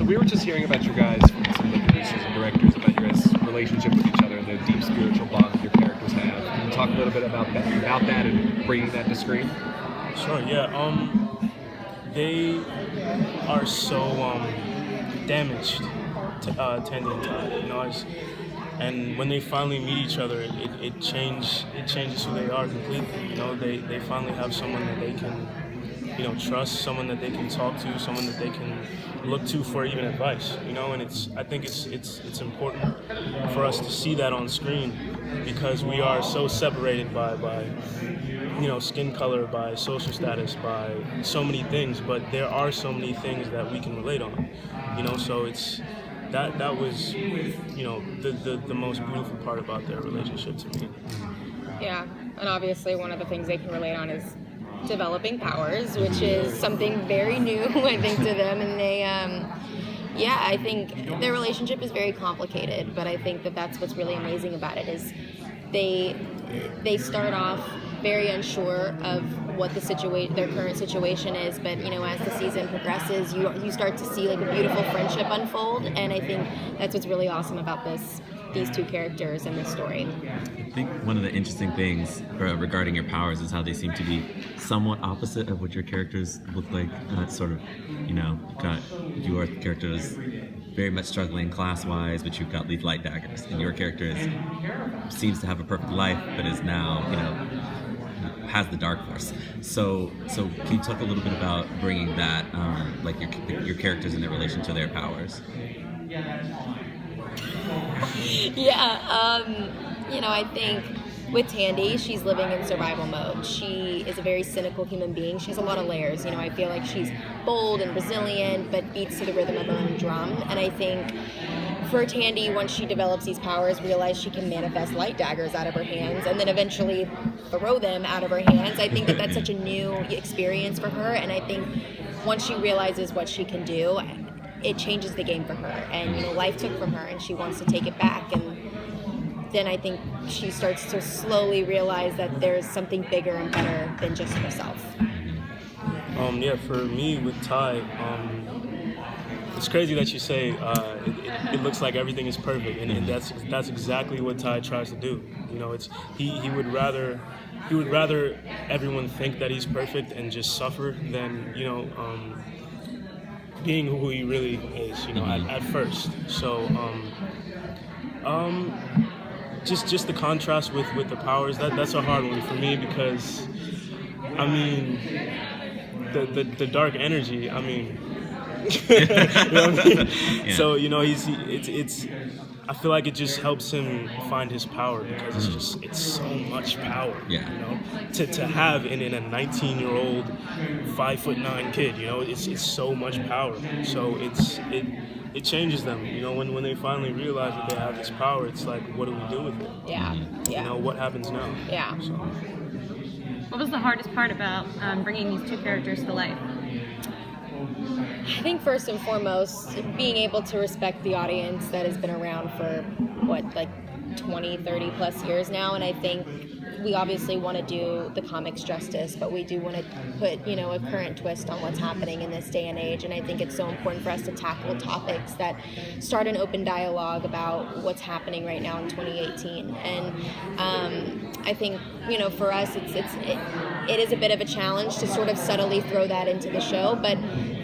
we were just hearing about you guys from some of the producers and directors about your guys' relationship with each other and the deep spiritual bond that your characters have. Can you talk a little bit about that and bringing that to screen? Sure. Yeah. They are so damaged, Tandy and Ty. You know, and when they finally meet each other, it changes who they are completely. You know, they finally have someone that they can, you know, trust, someone that they can talk to, someone that they can look to for even advice. You know, and I think it's important for us to see that on screen, because we are so separated by you know, skin color, by social status, by so many things, but there are so many things that we can relate on, you know, so it's that was, you know, the most beautiful part about their relationship to me. Yeah, and obviously one of the things they can relate on is developing powers, which is something very new, I think, to them, and they yeah, I think their relationship is very complicated, but I think that that's what's really amazing about it is they start off very unsure of what their current situation is, but you know, as the season progresses, you start to see like a beautiful friendship unfold, and I think that's what's really awesome about these two characters in this story. I think one of the interesting things regarding your powers is how they seem to be somewhat opposite of what your characters look like. Sort of, you know, you've got your characters very much struggling class-wise, but you've got these light daggers, and your character seems to have a perfect life, but is now, you know, has the dark force. So can you talk a little bit about bringing that, like your characters and their relation to their powers? Yeah, you know, I think with Tandy, she's living in survival mode. She is a very cynical human being. She has a lot of layers. You know, I feel like she's bold and resilient, but beats to the rhythm of her own drum. And I think for Tandy, once she develops these powers, realize she can manifest light daggers out of her hands and then eventually throw them out of her hands. I think that that's such a new experience for her, and I think once she realizes what she can do, it changes the game for her. And, you know, life took from her and she wants to take it back, and then I think she starts to slowly realize that there's something bigger and better than just herself. Yeah, for me with Ty, it's crazy that you say it looks like everything is perfect, and that's exactly what Ty tries to do. You know, it's he would rather everyone think that he's perfect and just suffer than, you know, being who he really is, you know, at first. So just the contrast with the powers, that's a hard one for me, because I mean the dark energy, I mean, you know what I mean? Yeah. So, you know, it's I feel like it just helps him find his power, because it's so much power. Yeah. You know, to have in a 19-year-old 5'9" kid, you know, it's so much power. So it changes them. You know, when they finally realize that they have this power, it's like, what do we do with it? Yeah. Yeah. You know, what happens now? Yeah. So. What was the hardest part about bringing these two characters to life? I think first and foremost, being able to respect the audience that has been around for, like 20, 30 plus years now, and I think we obviously want to do the comics justice, but we do want to put, you know, a current twist on what's happening in this day and age, and I think it's so important for us to tackle topics that start an open dialogue about what's happening right now in 2018, and I think, you know, for us, it is a bit of a challenge to sort of subtly throw that into the show, but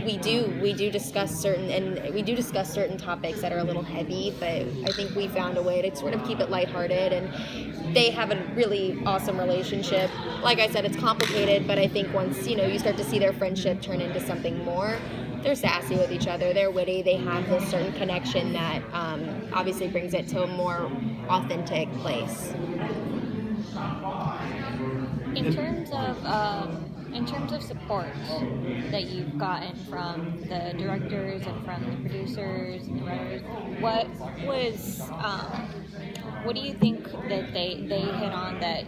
we do discuss certain topics that are a little heavy, but I think we found a way to sort of keep it lighthearted, and they have a really awesome relationship. Like I said, it's complicated, but I think once, you know, you start to see their friendship turn into something more, they're sassy with each other, they're witty, they have this certain connection that obviously brings it to a more authentic place. In terms of support that you've gotten from the directors and from the producers and the writers, what do you think that they hit on that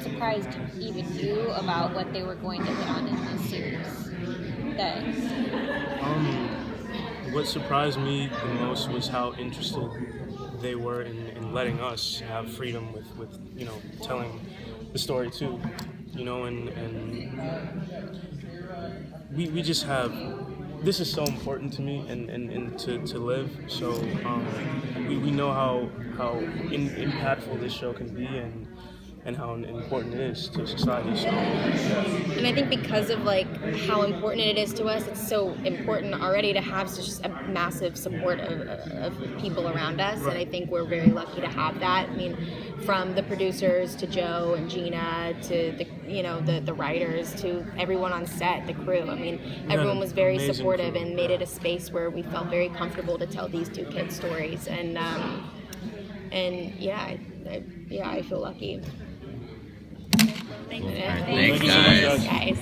surprised even you about what they were going to hit on in this series? What surprised me the most was how interested they were in letting us have freedom with you know, telling the story too. You know, and we just have this is so important to me and to live. So we know how impactful this show can be and how important it is to society. So, yeah. And I think because of like how important it is to us, it's so important already to have just a massive support of people around us. Right. And I think we're very lucky to have that. I mean, from the producers to Joe and Gina to the writers to everyone on set, the crew. I mean, everyone was very amazing supportive crew. and made it a space where we felt very comfortable to tell these two kids' stories. And yeah, I feel lucky. Cool. All right, Thank thanks, you. guys. Guys.